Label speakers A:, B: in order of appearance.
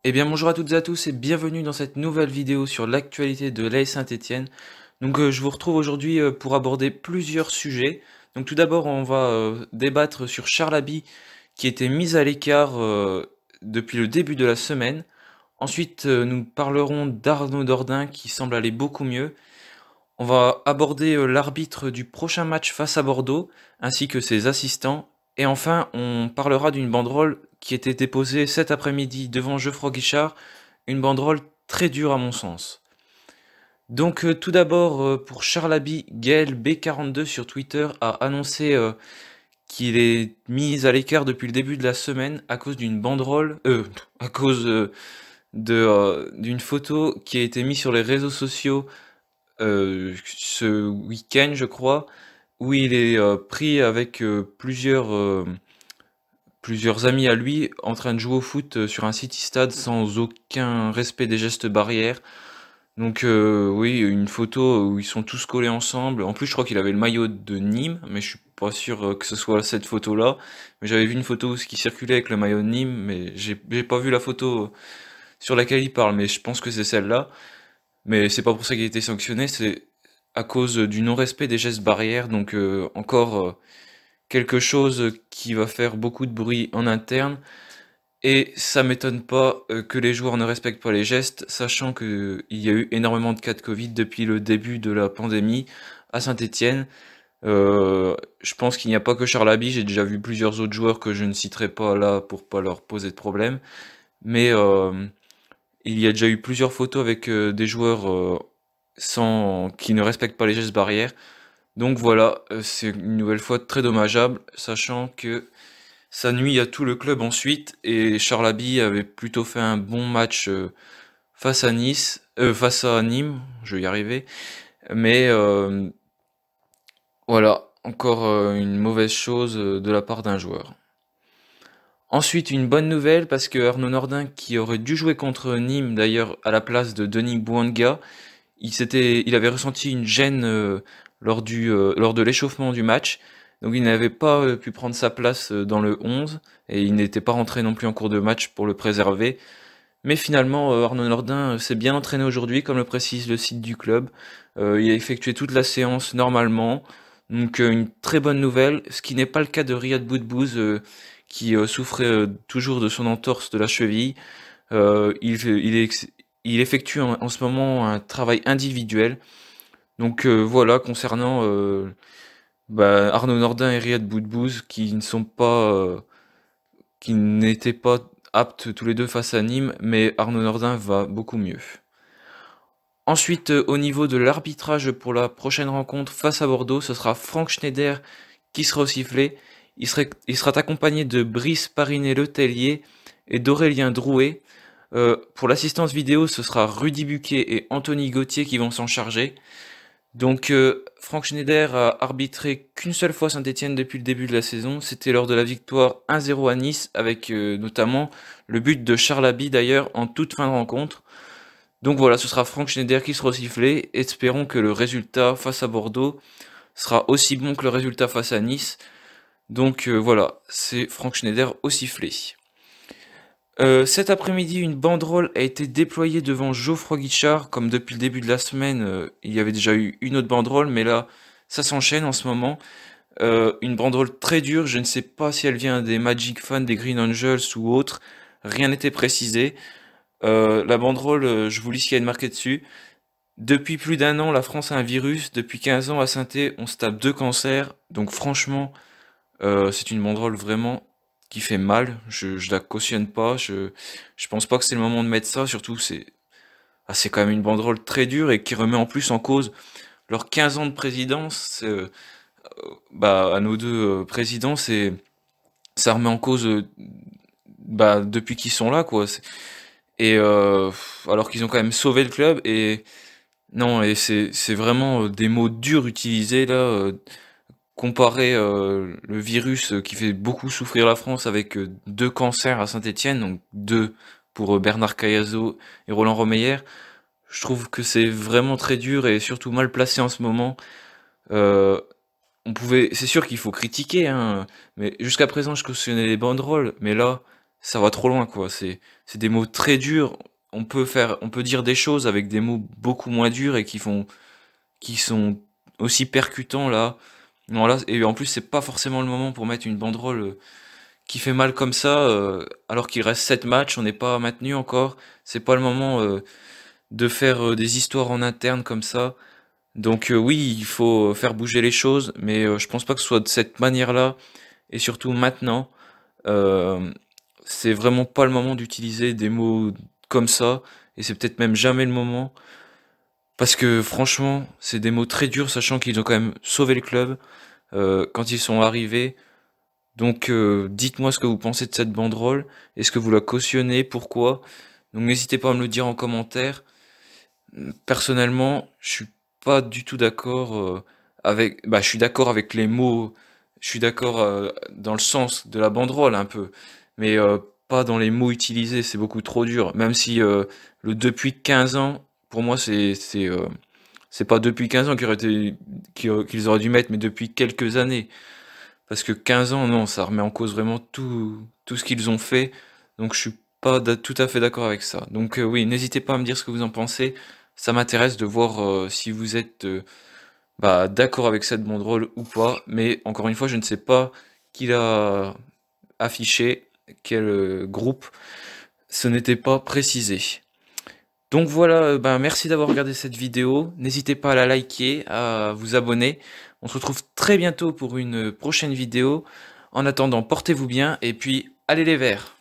A: Eh bien bonjour à toutes et à tous et bienvenue dans cette nouvelle vidéo sur l'actualité de l'AS Saint-Étienne. Je vous retrouve aujourd'hui pour aborder plusieurs sujets. Donc tout d'abord on va débattre sur Charlaby qui était mis à l'écart depuis le début de la semaine. Ensuite nous parlerons d'Arnaud Dordain qui semble aller beaucoup mieux. On va aborder l'arbitre du prochain match face à Bordeaux ainsi que ses assistants. Et enfin on parlera d'une banderole qui était déposée cet après-midi devant Geoffroy Guichard, une banderole très dure à mon sens. Tout d'abord, pour Charlaby, Gaël B42 sur Twitter a annoncé qu'il est mis à l'écart depuis le début de la semaine à cause d'une banderole, à cause d'une photo qui a été mise sur les réseaux sociaux ce week-end, je crois, où il est pris avec plusieurs amis à lui en train de jouer au foot sur un city stade sans aucun respect des gestes barrières. Oui, une photo où ils sont tous collés ensemble. En plus, je crois qu'il avait le maillot de Nîmes, mais je suis pas sûr que ce soit cette photo-là. Mais j'avais vu une photo qui circulait avec le maillot de Nîmes, mais j'ai pas vu la photo sur laquelle il parle, mais je pense que c'est celle-là. Mais c'est pas pour ça qu'il a été sanctionné, c'est à cause du non-respect des gestes barrières. Encore quelque chose qui va faire beaucoup de bruit en interne. Et ça m'étonne pas que les joueurs ne respectent pas les gestes, sachant qu'il y a eu énormément de cas de Covid depuis le début de la pandémie à Saint-Étienne. Je pense qu'il n'y a pas que Charlaby, j'ai déjà vu plusieurs autres joueurs que je ne citerai pas là pour pas leur poser de problème. Mais il y a déjà eu plusieurs photos avec des joueurs qui ne respectent pas les gestes barrières. Donc voilà, c'est une nouvelle fois très dommageable, sachant que ça nuit à tout le club ensuite, et Charlaby avait plutôt fait un bon match face à Nîmes, je vais y arriver, mais voilà, encore une mauvaise chose de la part d'un joueur. Ensuite, une bonne nouvelle parce que Arnaud Nordin, qui aurait dû jouer contre Nîmes d'ailleurs à la place de Denis Bouanga, il avait ressenti une gêne lors de l'échauffement du match. Donc il n'avait pas pu prendre sa place dans le 11 et il n'était pas rentré non plus en cours de match pour le préserver. Mais finalement, Arnaud Nordin s'est bien entraîné aujourd'hui, comme le précise le site du club. Il a effectué toute la séance normalement. Une très bonne nouvelle, ce qui n'est pas le cas de Riyad Boudbouz qui souffrait toujours de son entorse de la cheville. Euh, il, il, ex- il effectue en ce moment un travail individuel. Voilà, concernant Arnaud Nordin et Riyad Boudbouz qui n'étaient pas aptes tous les deux face à Nîmes, mais Arnaud Nordin va beaucoup mieux. Ensuite, au niveau de l'arbitrage pour la prochaine rencontre face à Bordeaux, ce sera Franck Schneider qui sera au sifflet. Il sera accompagné de Brice Parinet-Letellier et d'Aurélien Drouet. Pour l'assistance vidéo, ce sera Rudy Buquet et Anthony Gauthier qui vont s'en charger. Franck Schneider a arbitré qu'une seule fois Saint-Étienne depuis le début de la saison. C'était lors de la victoire 1-0 à Nice, avec notamment le but de Charlaby d'ailleurs en toute fin de rencontre. Donc voilà, ce sera Franck Schneider qui sera sifflé. Espérons que le résultat face à Bordeaux sera aussi bon que le résultat face à Nice. Voilà, c'est Franck Schneider au sifflet. Cet après-midi, une banderole a été déployée devant Geoffroy Guichard, comme depuis le début de la semaine, il y avait déjà eu une autre banderole, mais là, ça s'enchaîne en ce moment. Une banderole très dure, je ne sais pas si elle vient des Magic Fans, des Green Angels ou autres, rien n'était précisé. La banderole, je vous lis ce qu'il y a de marqué dessus. Depuis plus d'un an, la France a un virus. Depuis 15 ans, à Saint-Étienne, on se tape deux cancers. Donc franchement, c'est une banderole vraiment qui fait mal. Je la cautionne pas. Je pense pas que c'est le moment de mettre ça. Surtout, c'est quand même une banderole très dure et qui remet en plus en cause leurs 15 ans de présidence. À nos deux présidents, ça remet en cause depuis qu'ils sont là, quoi. Et alors qu'ils ont quand même sauvé le club. Et non, et c'est vraiment des mots durs utilisés là. Comparer le virus qui fait beaucoup souffrir la France avec deux cancers à Saint-Étienne, donc deux pour Bernard Cayazo et Roland Romeyer, je trouve que c'est vraiment très dur et surtout mal placé en ce moment. Euh, c'est sûr qu'il faut critiquer, hein, mais jusqu'à présent je cautionnais les banderoles, mais là, ça va trop loin, quoi. C'est des mots très durs. On peut dire des choses avec des mots beaucoup moins durs et qui sont aussi percutants là. Non, là et en plus, c'est pas forcément le moment pour mettre une banderole, qui fait mal comme ça, alors qu'il reste 7 matchs, on n'est pas maintenu encore. C'est pas le moment, de faire, des histoires en interne comme ça. Donc oui, il faut faire bouger les choses, mais je pense pas que ce soit de cette manière-là et surtout maintenant. Hem, c'est vraiment pas le moment d'utiliser des mots comme ça et c'est peut-être même jamais le moment parce que franchement, c'est des mots très durs sachant qu'ils ont quand même sauvé le club, quand ils sont arrivés. Donc dites-moi ce que vous pensez de cette banderole. Est-ce que vous la cautionnez? Pourquoi? Donc n'hésitez pas à me le dire en commentaire. Personnellement, je suis pas du tout d'accord, je suis d'accord avec les mots, je suis d'accord, dans le sens de la banderole un peu, mais pas dans les mots utilisés, c'est beaucoup trop dur. Même si, le depuis 15 ans, pour moi, c'est pas depuis 15 ans qu'ils auraient dû mettre, mais depuis quelques années. Parce que 15 ans, non, ça remet en cause vraiment tout ce qu'ils ont fait, donc je suis pas tout à fait d'accord avec ça. Donc oui, n'hésitez pas à me dire ce que vous en pensez. Ça m'intéresse de voir si vous êtes d'accord avec cette banderole ou pas. Mais encore une fois, je ne sais pas qui l'a affiché, quel groupe. Ce n'était pas précisé. Donc voilà, merci d'avoir regardé cette vidéo. N'hésitez pas à la liker, à vous abonner. On se retrouve très bientôt pour une prochaine vidéo. En attendant, portez-vous bien et puis allez les Verts!